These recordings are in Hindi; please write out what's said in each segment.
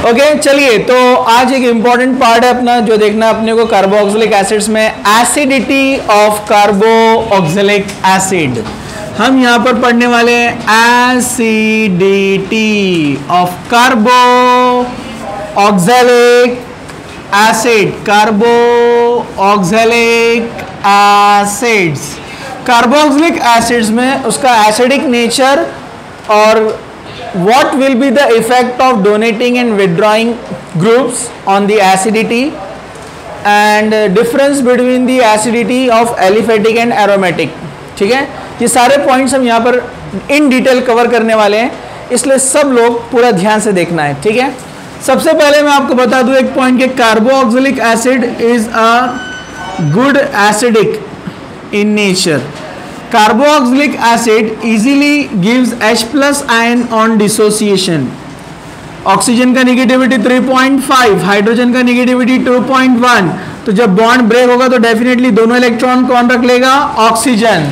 ओके चलिए, तो आज एक इंपॉर्टेंट पार्ट है अपना जो देखना अपने को कार्बोक्सिलिक एसिड्स में, एसिडिटी ऑफ कार्बोक्सिलिक एसिड। हम यहां पर पढ़ने वाले हैं acidity of carboxylic acid, carboxylic acids. Carboxylic acids में उसका एसिडिक नेचर और what will be the effect of donating and withdrawing groups on the acidity and difference between the acidity of aliphatic and aromatic। ठीक है, ये सारे पॉइंट्स हम यहाँ पर इन डिटेल कवर करने वाले हैं, इसलिए सब लोग पूरा ध्यान से देखना है। ठीक है, सबसे पहले मैं आपको बता दूं एक पॉइंट कि carboxylic acid is a good acidic in nature. Carboxylic acid easily gives H plus ion on dissociation। Oxygen का निगेटिविटी 3.5, हाइड्रोजन का निगेटिविटी 2.1। तो जब बॉन्ड ब्रेक होगा तो डेफिनेटली दोनों इलेक्ट्रॉन कौन रख लेगा? ऑक्सीजन।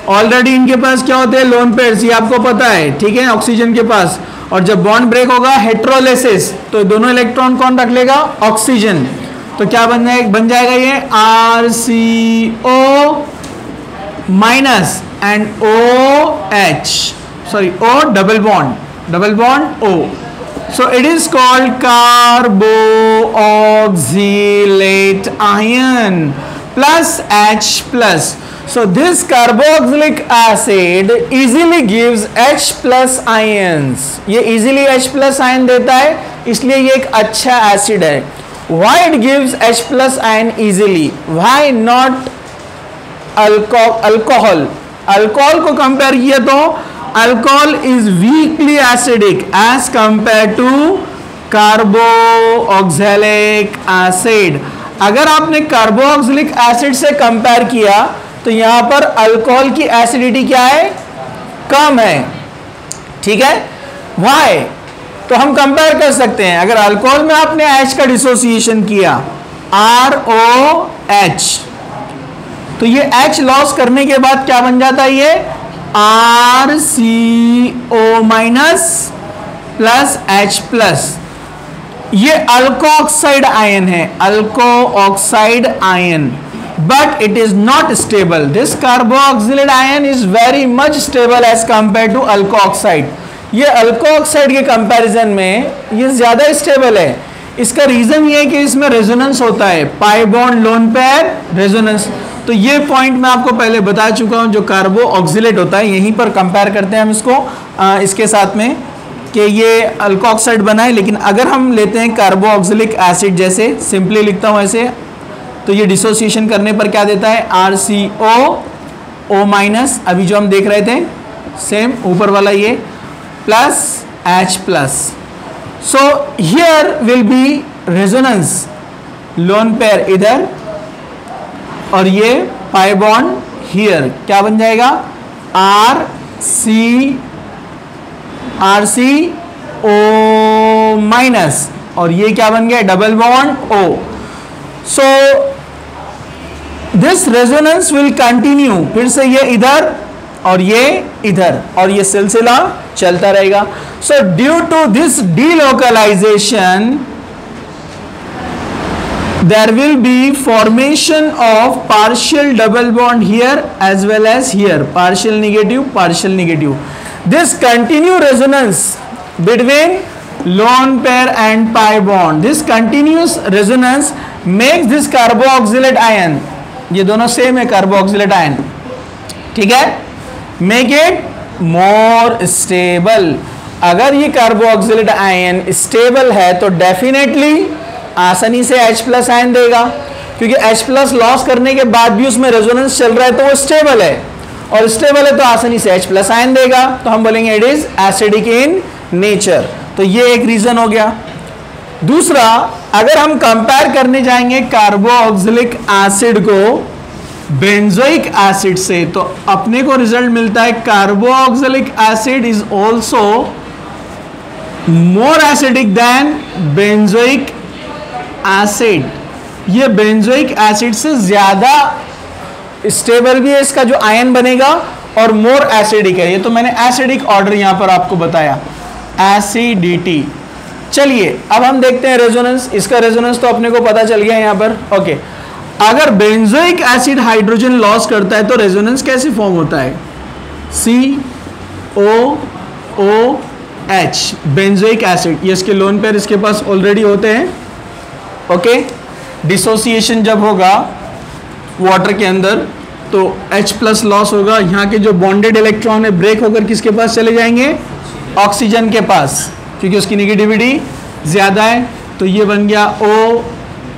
ऑलरेडी इनके पास क्या होते हैं? लोन पेयर्स, ये आपको पता है। ठीक है, ऑक्सीजन के पास। और जब बॉन्ड ब्रेक होगा हेट्रोलिसिस, तो दोनों इलेक्ट्रॉन कौन रख लेगा? ऑक्सीजन। तो क्या बन जाएगा ये RCO minus and OH, sorry, O double bond O, so it is called carboxylate ion plus H plus। so this carboxylic acid easily gives H plus ions। ये easily H plus ion देता है, इसलिए ये एक अच्छा एसिड है। why it gives H plus ion easily? why not alcohol? Alcohol को कंपेयर किया तो alcohol is weakly acidic as compare to carboxylic acid. अगर आपने कार्बोक्सिलिक एसिड से कंपेयर किया तो यहां पर अल्कोहल की एसिडिटी क्या है? कम है। ठीक है, व्हाई? तो हम कंपेयर कर सकते हैं। अगर अल्कोहल में आपने H का डिसोसिएशन किया ROH, तो ये H लॉस करने के बाद क्या बन जाता है? ये RCO minus plus H plus. ये अल्कोऑक्साइड आयन है, alkoxide ion, but it is not stable. This carboxylic ion is very much stable as compare to alkoxide. ये अल्कोऑक्साइड के कंपैरिजन में ये ज्यादा स्टेबल है। इसका रीजन ये है कि इसमें रेजोनेंस होता है, pi bond lone pair resonance. तो ये पॉइंट मैं आपको पहले बता चुका हूं। जो कार्बोक्सिलेट होता है, यहीं पर कंपेयर करते हैं हम इसको इसके साथ में कि ये अल्कोऑक्साइड बना है। लेकिन अगर हम लेते हैं कार्बोक्सिलिक एसिड, जैसे सिंपली लिखता हूं ऐसे, तो ये डिसोसिएशन करने पर क्या देता है? RCO माइनस, अभी जो हम देख रहे थे सेम ऊपर वाला, ये plus H plus. So here will be resonance, lone pair इधर और ये पाई बॉन्ड हियर। क्या बन जाएगा? RCO माइनस, और ये क्या बन गया? Double bond O। So this resonance will continue, फिर से ये इधर और ये इधर, और ये सिलसिला चलता रहेगा। So due to this delocalization there will be formation of partial double bond here as well as here, partial negative। this continue resonance between lone pair and pi bond, this continuous resonance makes this carboxylate ion, ये दोनों सेम है कार्बोक्सिलेट आयन, ठीक है, make it more stable। अगर ये कार्बोक्सिलेट आयन स्टेबल है तो डेफिनेटली आसानी से H प्लस आयन देगा, क्योंकि H प्लस लॉस करने के बाद भी उसमें रेजोनेंस चल रहा है तो वो स्टेबल है, और स्टेबल है तो आसानी से H प्लस आयन देगा, तो हम बोलेंगे it is acidic in nature. तो ये एक रीजन हो गया। दूसरा, अगर हम कंपेयर करने जाएंगे कार्बोक्सिलिक एसिड को बेंजोइक एसिड से, तो अपने को रिजल्ट मिलता है carboxylic acid is also more acidic then benzoic acid. ये बेंजोइक एसिड से ज्यादा स्टेबल भी है, इसका जो आयन बनेगा, और मोर एसिडिक है। ये तो मैंने एसिडिक ऑर्डर यहां पर आपको बताया, एसिडिटी। चलिए अब हम देखते हैं रेजोनेंस। इसका रेजोनेंस तो अपने को पता चल गया यहाँ पर। ओके, अगर बेंजोइक एसिड हाइड्रोजन लॉस करता है तो रेजोनेंस कैसे फॉर्म होता है? COOH, benzoic acid. ये इसके लोन पेयर इसके पास ऑलरेडी होते हैं। ओके, डिसोसिएशन जब होगा वाटर के अंदर तो H+ लॉस होगा। यहाँ के जो बॉन्डेड इलेक्ट्रॉन है ब्रेक होकर किसके पास चले जाएंगे? ऑक्सीजन के पास, क्योंकि उसकी नेगेटिविटी ज़्यादा है। तो ये बन गया O,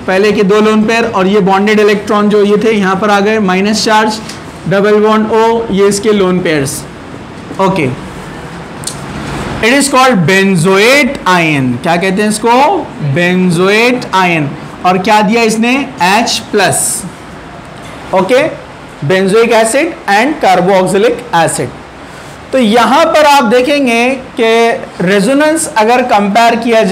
पहले के 2 लोन पेयर, और ये बॉन्डेड इलेक्ट्रॉन जो ये थे यहाँ पर आ गए minus charge, double bond O, ये इसके lone pairs. Okay, it is called benzoate ion. क्या कहते हैं इसको? Benzoate ion. और क्या दिया इसने? H+। Okay, benzoic acid and carboxylic acid. तो यहां पर आप देखेंगे कि रेजोनेंस अगर कंपेयर किया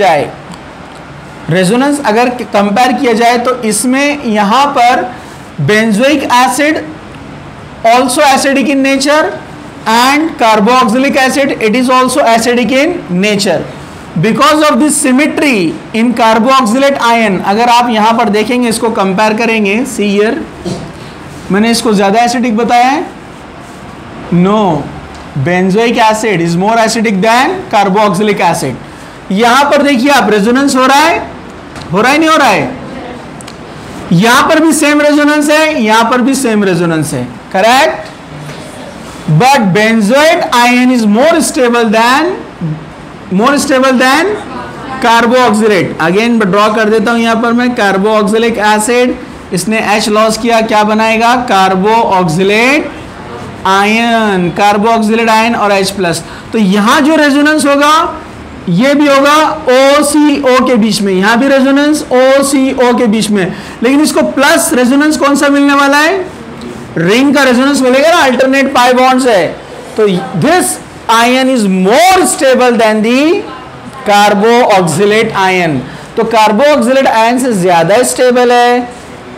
जाए, तो इसमें यहां पर benzoic acid also acidic in nature and carboxylic acid it is also acidic in nature. Because of this symmetry in carboxylate ion, अगर आप यहां पर देखेंगे, इसको कंपेयर करेंगे, सी हियर, मैंने इसको ज्यादा एसिडिक बताया है? No, benzoic acid is more acidic than carboxylic acid. यहां पर देखिए आप, रेजोनेंस हो रहा है नहीं हो रहा है? यहां पर भी सेम रेजोनेंस है, यहां पर भी सेम रेजोनेंस है, correct? But benzoate ion is more stable then carboxylate. Again draw कर देता हूं यहां पर मैं, कार्बोक्सिलिक एसिड, इसने H लॉस किया, क्या बनाएगा? कार्बोक्सिलेट आयन, कार्बोक्सिलेट आयन और H+। तो यहां जो रेजोनेंस होगा ये भी होगा OCO के बीच में, यहां भी रेजोनेंस OCO के बीच में, लेकिन इसको प्लस रेजोनेंस कौन सा मिलने वाला है? रिंग का रेजोनेंस मिलेगा ना, अल्टरनेट पाई बॉन्ड्स है। तो this ion is more stable then the carboxylate ion. तो कार्बोक्सिलेट आयन से ज्यादा स्टेबल है,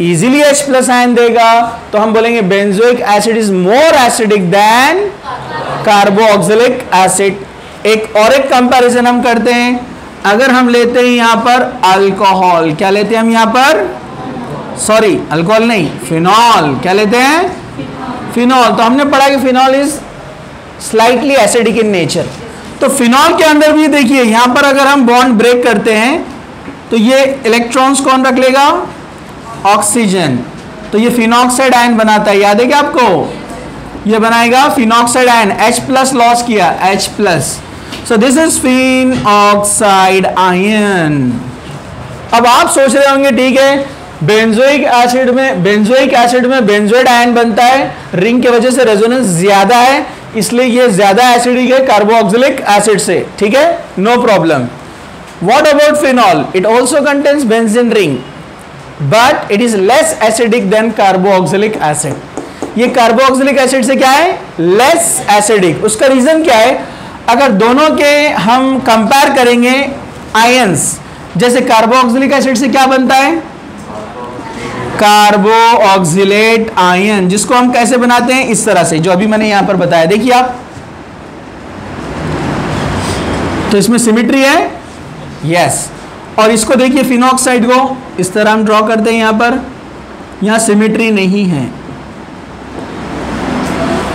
इजीली H+ आयन देगा। तो हम बोलेंगे benzoic acid is more acidic than carboxylic acid. एक कंपैरिजन हम करते हैं, अगर हम लेते हैं यहां पर अल्कोहल, क्या लेते हैं हम यहां पर? सॉरी, अल्कोहल नहीं, फिनॉल। क्या लेते हैं? फिनॉल। तो हमने पढ़ा कि phenol is slightly acidic in nature. तो फिनॉल के अंदर भी देखिए, यहां पर अगर हम बॉन्ड ब्रेक करते हैं तो ये इलेक्ट्रॉन्स कौन रख लेगा? ऑक्सीजन। तो ये फिनॉक्साइड आयन बनाता है, याद है क्या आपको? ये बनाएगा फिनॉक्साइड आयन, H+ लॉस किया, H+। So this is phenoxide ion. अब आप सोच रहे होंगे, ठीक है, बेंजोइक एसिड में बेंजोइड आयन बनता है, रिंग की वजह से रेजोनेंस ज्यादा है, इसलिए ये ज्यादा एसिडिक है कार्बोक्सिलिक एसिड से, ठीक है, no problem. What about phenol? It also contains benzene ring but it is less acidic than carboxylic acid. ये कार्बोक्सिलिक एसिड से क्या है? Less acidic. उसका रीजन क्या है? अगर दोनों के हम कंपेयर करेंगे आयंस, जैसे कार्बोक्सिलिक एसिड से क्या बनता है? कार्बोक्सिलेट आयन, जिसको हम कैसे बनाते हैं? इस तरह से, जो अभी मैंने यहां पर बताया, देखिए आप। तो इसमें सिमिट्री है, यस। और इसको देखिए फिनॉक्साइड को इस तरह हम ड्रॉ करते हैं, यहां पर, यहां सिमिट्री नहीं है,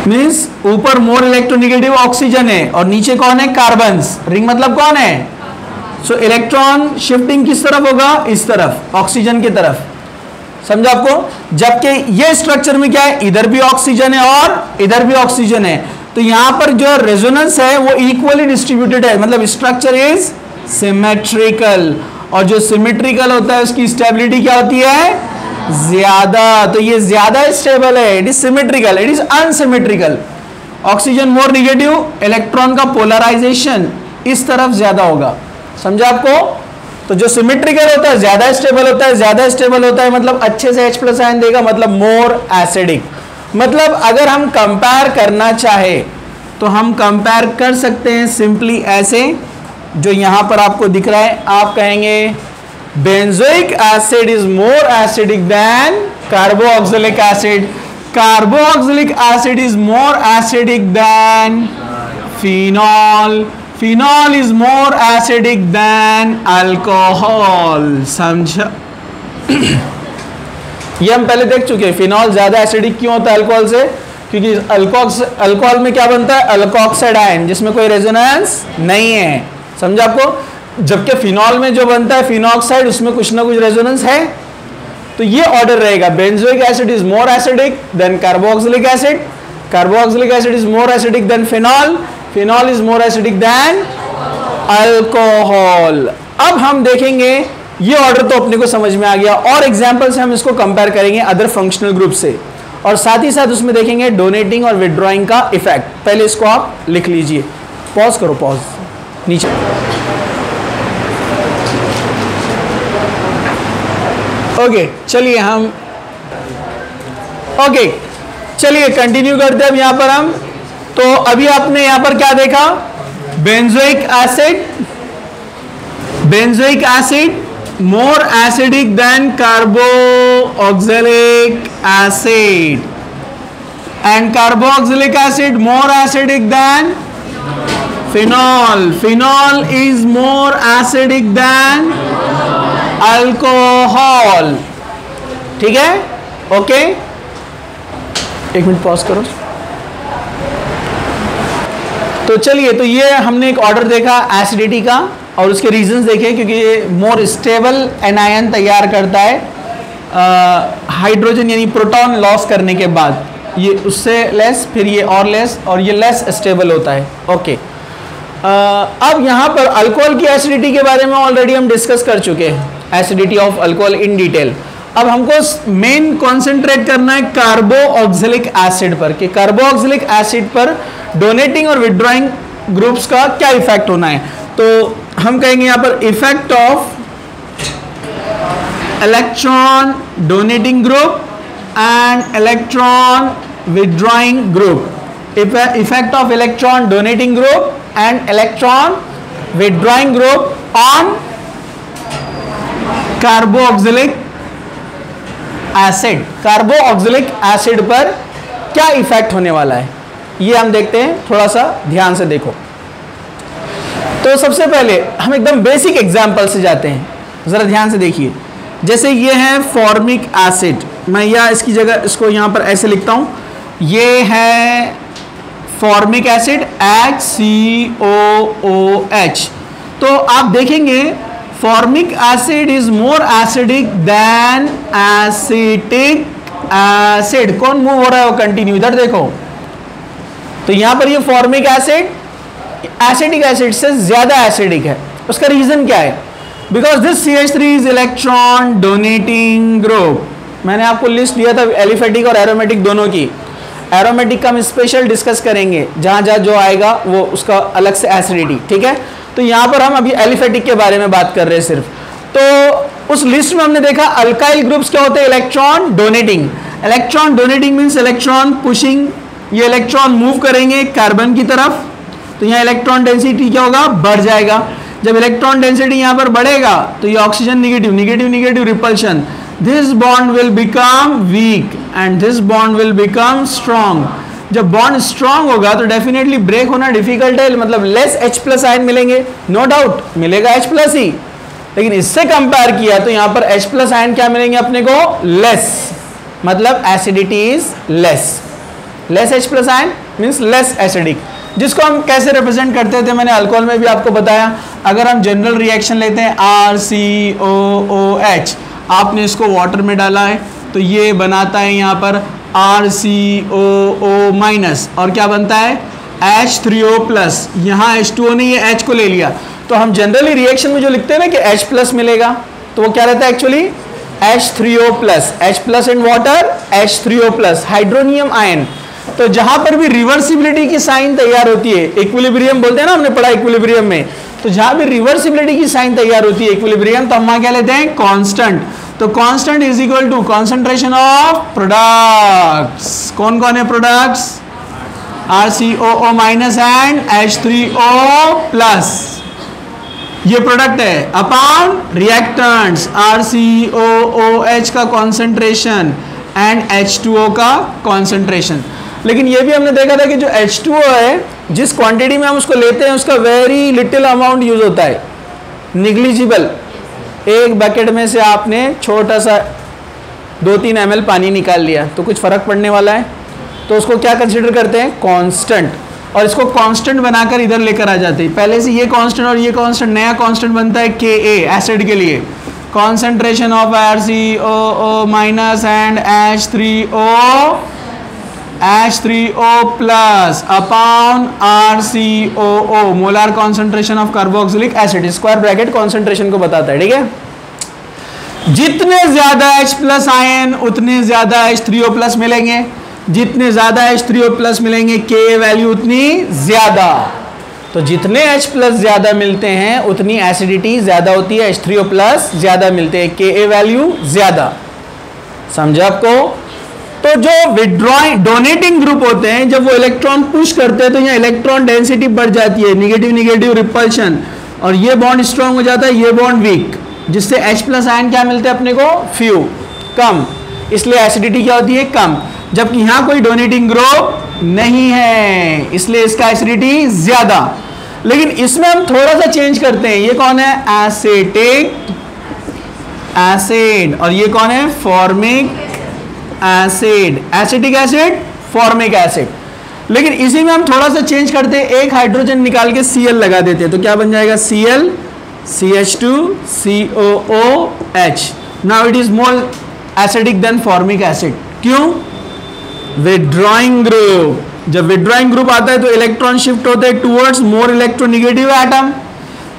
मीन्स ऊपर मोर इलेक्ट्रोनेगेटिव ऑक्सीजन है और नीचे कौन है? कार्बन्स। रिंग मतलब कौन है? सो इलेक्ट्रॉन शिफ्टिंग किस तरफ होगा? इस तरफ, ऑक्सीजन की तरफ। समझा आपको? जबकि ये स्ट्रक्चर में क्या है? इधर भी ऑक्सीजन है और इधर भी ऑक्सीजन है। तो यहां पर जो रेजोनेंस है वो इक्वली डिस्ट्रीब्यूटेड है, मतलब स्ट्रक्चर इज सिमेट्रिकल। और जो सिमेट्रिकल होता है उसकी स्टेबिलिटी क्या होती है? ज्यादा। तो ये ज्यादा स्टेबल है, it is symmetrical, it is unsymmetrical. Oxygen more negative, electron का पोलराइजेशन इस तरफ ज्यादा होगा। समझा आपको? तो जो सिमेट्रिकल होता है ज्यादा स्टेबल होता है, ज्यादा स्टेबल होता है मतलब अच्छे से H+ आयन देगा, मतलब मोर एसिडिक। मतलब अगर हम कंपेयर करना चाहे तो हम कंपेयर कर सकते हैं सिंपली ऐसे, जो यहां पर आपको दिख रहा है। आप कहेंगे benzoic acid is more acidic than carboxylic acid, carboxylic acid is more acidic then phenol, phenol is more acidic then alcohol. समझा? ये हम पहले देख चुके हैं, फिनॉल ज्यादा एसिडिक क्यों होता है अल्कोहल से, क्योंकि अल्कोहल में क्या बनता है, अल्कोक्साइड आयन, जिसमें कोई रेजोनेंस नहीं है। समझा आपको? जबकि फिनॉल में जो बनता है फिनॉक्साइड, उसमें कुछ ना कुछ रेजोनेंस है। तो ये ऑर्डर रहेगा, benzoic acid is more acidic than carboxylic acid, carboxylic acid is more acidic then phenol, phenol is more acidic then alcohol. अब हम देखेंगे, ये ऑर्डर तो अपने को समझ में आ गया, और एग्जांपल से हम इसको कंपेयर करेंगे अदर फंक्शनल ग्रुप से, और साथ ही साथ उसमें देखेंगे डोनेटिंग और विड्रॉइंग का इफेक्ट। पहले इसको आप लिख लीजिए, पॉज करो, पॉज नीचे। ओके चलिए हम चलिए कंटिन्यू करते हैं अब यहां पर हम। तो अभी आपने यहां पर क्या देखा, benzoic acid more acidic than carboxylic acid, and carboxylic acid more acidic than phenol. Phenol is more acidic than alcohol. ठीक है? ओके, एक मिनट पॉज करो। तो चलिए, तो ये हमने एक ऑर्डर देखा एसिडिटी का, और उसके रीजंस देखे, क्योंकि ये मोर स्टेबल एनायन तैयार करता है हाइड्रोजन यानी प्रोटॉन लॉस करने के बाद, ये उससे लेस, फिर ये और लेस, और ये लेस स्टेबल होता है। ओके, अब यहाँ पर अल्कोहल की एसिडिटी के बारे में ऑलरेडी हम डिस्कस कर चुके हैं, acidity of alcohol in detail. अब हमको मेन कॉन्सेंट्रेट करना है कार्बोक्सिलिक एसिड पर, कि कार्बोक्सिलिक एसिड पर डोनेटिंग और विड्रॉइंग ग्रुप्स का क्या इफेक्ट होना है। तो हम कहेंगे यहां पर effect of electron donating group and electron withdrawing group, effect of electron donating group and electron withdrawing group on carboxylic acid. Carboxylic acid पर क्या इफेक्ट होने वाला है, ये हम देखते हैं, थोड़ा सा ध्यान से देखो। तो सबसे पहले हम एकदम बेसिक एग्जांपल से जाते हैं, जरा ध्यान से देखिए। जैसे ये है फॉर्मिक एसिड, मैं या इसकी जगह इसको यहां पर ऐसे लिखता हूं, ये है फॉर्मिक एसिड HCOOH। तो आप देखेंगे formic acid is more acidic then acetic acid. कौन मूव हो रहा है वो कंटिन्यू, इधर देखो। तो यहां पर ये फॉर्मिक एसिड एसिटिक एसिड से ज्यादा एसिडिक है। उसका रीजन क्या है, because this CH3 is electron donating group. मैंने आपको लिस्ट दिया था एलिफेटिक और एरोमेटिक दोनों की। एरोमेटिक का हम स्पेशल डिस्कस करेंगे, जहां जहां जो आएगा वो उसका अलग से एसिडिटी, ठीक है। तो यहां पर हम अभी एलिफेटिक के बारे में बात कर रहे हैं सिर्फ। तो उस लिस्ट में हमने देखा अल्काइल ग्रुप्स क्या होते हैं, electron donating. Electron donating means electron pushing, ये इलेक्ट्रॉन मूव करेंगे कार्बन की तरफ, तो यहाँ इलेक्ट्रॉन डेंसिटी क्या होगा, बढ़ जाएगा। जब इलेक्ट्रॉन डेंसिटी यहाँ पर बढ़ेगा तो ये oxygen negative, negative negative repulsion, this bond will become weak and this bond will become strong. जब बॉन्ड स्ट्रॉन्ग होगा तो डेफिनेटली ब्रेक होना डिफिकल्ट है, मतलब लेस H+ आयन मिलेंगे, नो डाउट मिलेगा H+ ही, लेकिन इससे कंपेयर किया तो यहाँ पर H+ आयन क्या मिलेंगे अपने को, लेस, मतलब acidity is less. Less H+ ion means less acidic, जिसको हम कैसे रिप्रेजेंट करते थे मैंने अल्कोहल में भी आपको बताया। अगर हम जनरल रिएक्शन लेते हैं RCOOH, आपने इसको वाटर में डाला है तो ये बनाता है यहाँ पर RCOO- और क्या बनता है H3O+। यहाँ H2O ने ये H को ले लिया, तो हम जनरली रिएक्शन में जो लिखते हैं ना कि H+ मिलेगा, तो वो क्या रहता है actually H3O+, H+ in water H3O+, hydronium ion. तो जहां पर भी रिवर्सिबिलिटी की साइन तैयार होती है, इक्विलिब्रियम बोलते हैं ना, हमने पढ़ा इक्विलिब्रियम में, तो जहां भी रिवर्सिबिलिटी की साइन तैयार होती है इक्विलिब्रियम, तो हम वहां क्या लेते हैं, कांस्टेंट। तो constant is equal to concentration of products. कौन कौन है प्रोडक्ट्स, RCOO- एंड H3O+, ये प्रोडक्ट है, अपॉन रिएक्टेंट्स RCOOH का कंसंट्रेशन एंड H2O का कंसंट्रेशन। लेकिन ये भी हमने देखा था कि जो H2O है जिस क्वांटिटी में हम उसको लेते हैं उसका वेरी लिटिल अमाउंट यूज होता है, निग्लिजिबल। एक बकेट में से आपने छोटा सा 2-3 ml पानी निकाल लिया तो कुछ फर्क पड़ने वाला है, तो उसको क्या कंसिडर करते हैं, कांस्टेंट, और इसको कांस्टेंट बनाकर इधर लेकर आ जाते हैं। पहले से ये कांस्टेंट और ये कांस्टेंट, नया कांस्टेंट बनता है Ka एसिड के लिए, concentration of RCOO minus and H3O plus upon RCOO, molar concentration of carboxylic acid, square bracket concentration को बताता है, ठीक है। जितने ज्यादा H प्लस आयन उतने ज्यादा H3O प्लस मिलेंगे, जितने ज्यादा H3O प्लस मिलेंगे Ka वैल्यू उतनी ज्यादा, तो जितने H प्लस ज्यादा मिलते हैं उतनी एसिडिटी ज्यादा होती है, H3O प्लस ज्यादा मिलते हैं, Ka वैल्यू ज्यादा। समझा आपको? तो जो विड्रॉइंग डोनेटिंग ग्रुप होते हैं, जब वो इलेक्ट्रॉन पुश करते हैं तो यहाँ इलेक्ट्रॉन डेंसिटी बढ़ जाती है, निगेटिव निगेटिव रिपल्शन, और ये बॉन्ड स्ट्रांग हो जाता है, ये बॉन्ड वीक, जिससे H प्लस आयन क्या मिलते हैं अपने को, फ्यू, कम, इसलिए एसिडिटी क्या होती है, कम। जबकि यहाँ कोई डोनेटिंग ग्रुप नहीं है इसलिए इसका एसिडिटी ज्यादा। लेकिन इसमें हम थोड़ा सा चेंज करते हैं, ये कौन है, एसिटिक एसिड, और ये कौन है, formic acid, acetic acid, formic acid. लेकिन इसी में हम थोड़ा सा चेंज करते हैं, एक हाइड्रोजन निकाल के Cl लगा देते हैं, तो क्या बन जाएगा, Cl CH2 COOH। Now it is more acidic then formic acid. क्यों? विड्रॉइंग ग्रुप, जब विड्रॉइंग ग्रुप आता है तो इलेक्ट्रॉन शिफ्ट होते हैं टुवर्ड्स मोर इलेक्ट्रोनिगेटिव एटम,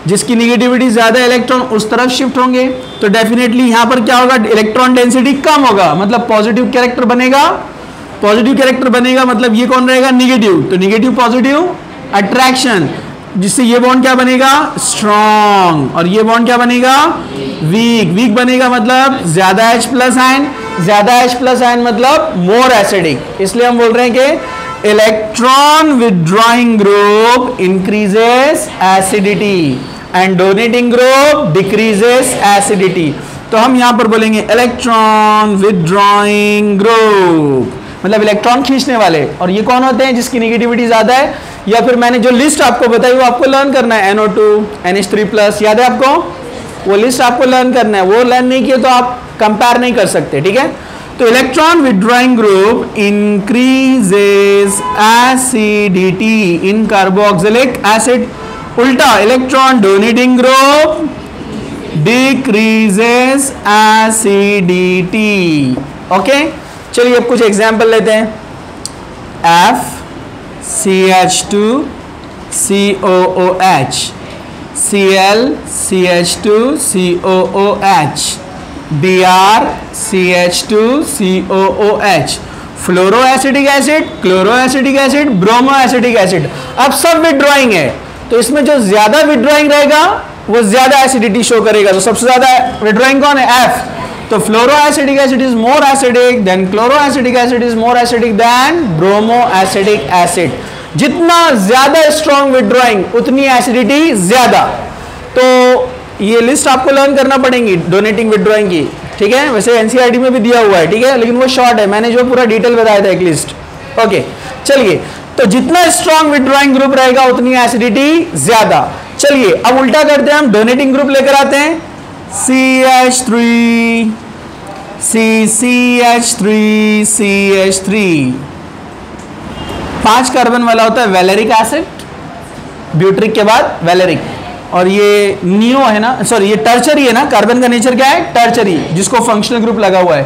जिसकी निगेटिविटी ज्यादा इलेक्ट्रॉन उस तरफ शिफ्ट होंगे, तो डेफिनेटली यहां पर क्या होगा, इलेक्ट्रॉन डेंसिटी कम होगा, मतलब पॉजिटिव कैरेक्टर बनेगा, पॉजिटिव कैरेक्टर बनेगा मतलब ये कौन रहेगा, निगेटिव, तो निगेटिव पॉजिटिव अट्रैक्शन, जिससे ये बॉन्ड क्या बनेगा, स्ट्रॉन्ग, और ये बॉन्ड क्या बनेगा, वीक, वीक बनेगा मतलब ज्यादा H प्लस आयन, ज्यादा H प्लस आयन मतलब मोर एसिडिक, इसलिए हम बोल रहे हैं कि electron withdrawing group increases acidity and donating group decreases acidity. तो हम यहां पर बोलेंगे इलेक्ट्रॉन विड्रॉइंग ग्रुप, मतलब इलेक्ट्रॉन खींचने वाले, और ये कौन होते हैं, जिसकी निगेटिविटी ज्यादा है, या फिर मैंने जो लिस्ट आपको बताई वो आपको लर्न करना है, NO2 NH3+, याद है आपको, वो लिस्ट आपको लर्न करना है, वो लर्न नहीं किए तो आप कंपेयर नहीं कर सकते, ठीक है। तो electron withdrawing group increases acidity in carboxylic acid, उल्टा electron donating group decreases acidity. Okay, चलिए अब कुछ एग्जाम्पल लेते हैं। FCH2 COOH, Cl CH2 COOH, Br CH2 COOH, fluoroacetic acid, chloroacetic acid, bromoacetic acid. अब सब विड्रॉइंग है, तो इसमें जो ज्यादा विड्रॉइंग रहेगा वो ज्यादा एसिडिटी शो करेगा। तो सबसे ज्यादा विड्रॉइंग कौन है, F। तो fluoroacetic acid is more acidic than chloroacetic acid is more acidic than bromoacetic acid. जितना ज्यादा स्ट्रॉन्ग विड्रॉइंग उतनी एसिडिटी ज्यादा। तो ये लिस्ट आपको लर्न करना पड़ेगी डोनेटिंग विड्रॉइंग की, ठीक है। वैसे एनसीईआरटी में भी दिया हुआ है, ठीक है, लेकिन वो शॉर्ट है, मैंने जो पूरा डिटेल बताया था एक लिस्ट। ओके, चलिए, तो जितना स्ट्रॉन्ग विड्रॉइंग ग्रुप रहेगा उतनी एसिडिटी ज्यादा। चलिए अब उल्टा करते हैं, हम डोनेटिंग ग्रुप लेकर आते हैं, CH3 CH3 CH3, 5 कार्बन वाला होता है वैलेरिक एसिड, ब्यूटरिक के बाद वैलेरिक, और ये नियो है ना, सॉरी ये टर्चरी है ना, कार्बन का नेचर क्या है, टर्चरी, जिसको फंक्शनल ग्रुप लगा हुआ है,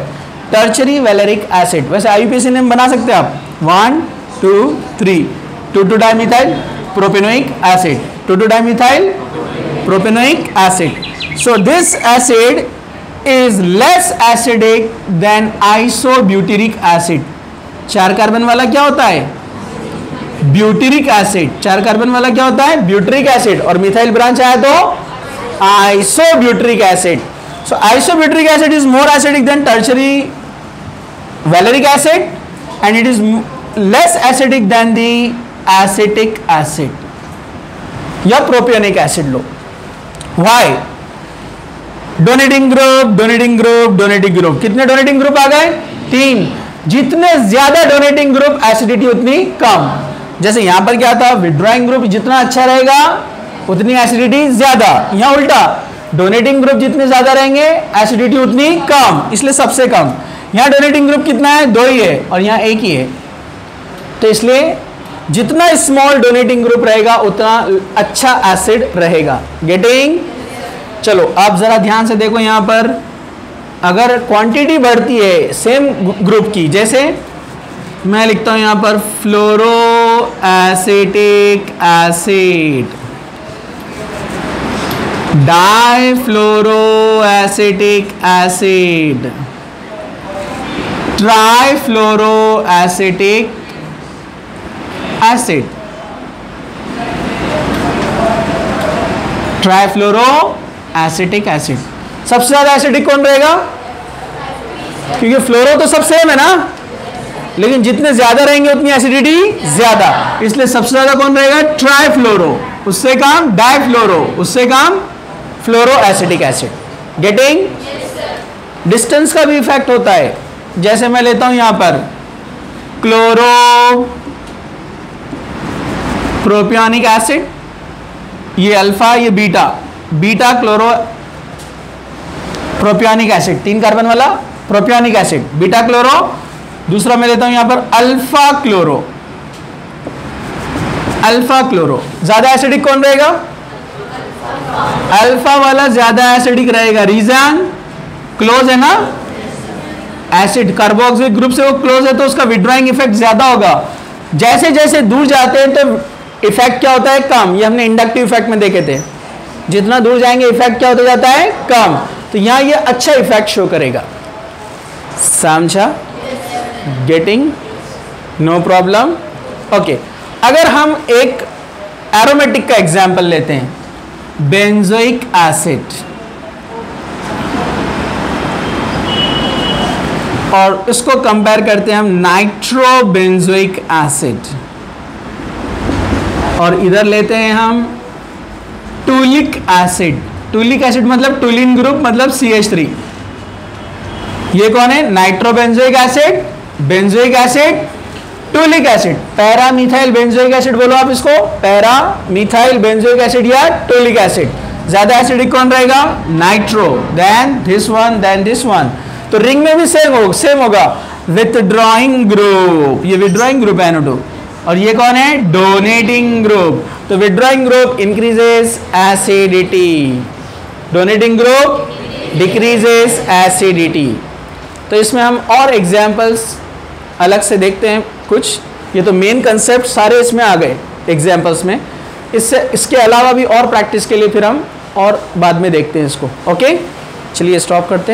टर्चरी वैलेरिक एसिड। वैसे आईयूपीएसी नेम बना सकते हैं आप, 1 2 3, 2 dimethyl propanoic acid, 2 dimethyl propanoic acid. So this acid is less acidic than isobutyric acid। 4 carbon वाला क्या होता है, ब्यूटेरिक एसिड। 4 कार्बन वाला क्या होता है, ब्यूटेरिक एसिड, और मिथाइल ब्रांच आया तो isobutyric acid. So isobutyric acid is more acidic than tertiary valeric acid and it is less acidic than the acetic acid या प्रोपियोनिक एसिड लो। Why? Donating group, donating group, donating group. कितने डोनेटिंग ग्रुप आ गए, 3। जितने ज्यादा डोनेटिंग ग्रुप एसिडिटी उतनी कम। जैसे यहां पर क्या था, विड्रॉइंग ग्रुप जितना अच्छा रहेगा उतनी एसिडिटी ज्यादा, यहाँ उल्टा डोनेटिंग ग्रुप जितने ज्यादा रहेंगे एसिडिटी उतनी कम, इसलिए सबसे कम। यहाँ डोनेटिंग ग्रुप कितना है, 2 ही है और यहाँ 1 ही है, तो इसलिए जितना स्मॉल डोनेटिंग ग्रुप रहेगा उतना अच्छा एसिड रहेगा। गेटिंग? चलो आप जरा ध्यान से देखो, यहां पर अगर क्वांटिटी बढ़ती है सेम ग्रुप की, जैसे मैं लिखता हूं यहां पर fluoro acetic acid, difluoro acetic acid, trifluoro acetic acid, trifluoro acetic acid. सबसे ज्यादा एसिडिक कौन रहेगा, क्योंकि फ्लोरो तो सब सेम है ना, लेकिन जितने ज्यादा रहेंगे उतनी एसिडिटी ज्यादा, इसलिए सबसे ज्यादा कौन रहेगा, ट्राइफ्लोरो, उससे कम डाइफ्लोरो, उससे कम फ्लोरो एसिटिक एसिड। गेटिंग? डिस्टेंस का भी इफेक्ट होता है, जैसे मैं लेता हूं यहां पर क्लोरो प्रोपियोनिक एसिड, ये अल्फा ये beta, beta chloro propionic acid, 3 carbon वाला प्रोपियोनिक एसिड, बीटा क्लोरो। दूसरा मैं लेता हूं यहां पर अल्फा क्लोरो, अल्फा क्लोरो। ज्यादा एसिडिक कौन रहेगा, अल्फा वाला ज्यादा एसिडिक रहेगा, रीजन क्लोज है ना, एसिड कार्बोक्सिलिक ग्रुप से वो क्लोज है तो उसका विड्रॉइंग इफेक्ट ज्यादा होगा। जैसे जैसे दूर जाते हैं तो इफेक्ट क्या होता है, कम। ये हमने इंडक्टिव इफेक्ट में देखे थे, जितना दूर जाएंगे इफेक्ट क्या होता जाता है, कम। तो यहां ये अच्छा इफेक्ट शो करेगा। समझा? गेटिंग? No problem. ओके, अगर हम एक एरोमेटिक का एग्जांपल लेते हैं, बेंजोइक एसिड, और इसको कंपेयर करते हैं हम नाइट्रोबेंजोइक एसिड, और इधर लेते हैं हम टूलिक एसिड। टूलिक एसिड मतलब टूलिन ग्रुप मतलब CH3। ये कौन है, nitrobenzoic acid, benzoic acid, toluic acid. Paramethyl benzoic acid बोलो आप इसको, पैरामीथाइल बेंजोइक एसिड या टूलिक एसिड। ज्यादा एसिडिक कौन रहेगा, nitro, then this one, then this one. तो रिंग में भी सेम होगा, विथड्रॉइंग ग्रुप, ये विथड्रॉइंग ग्रुप है NO2, और ये कौन है, डोनेटिंग ग्रुप। तो withdrawing group increases acidity, donating group decreases acidity. तो इसमें हम और एग्जांपल्स अलग से देखते हैं कुछ, ये तो मेन कंसेप्ट सारे इसमें आ गए एग्जांपल्स में। इसके अलावा भी और प्रैक्टिस के लिए फिर हम और बाद में देखते हैं इसको। ओके, चलिए स्टॉप करते हैं।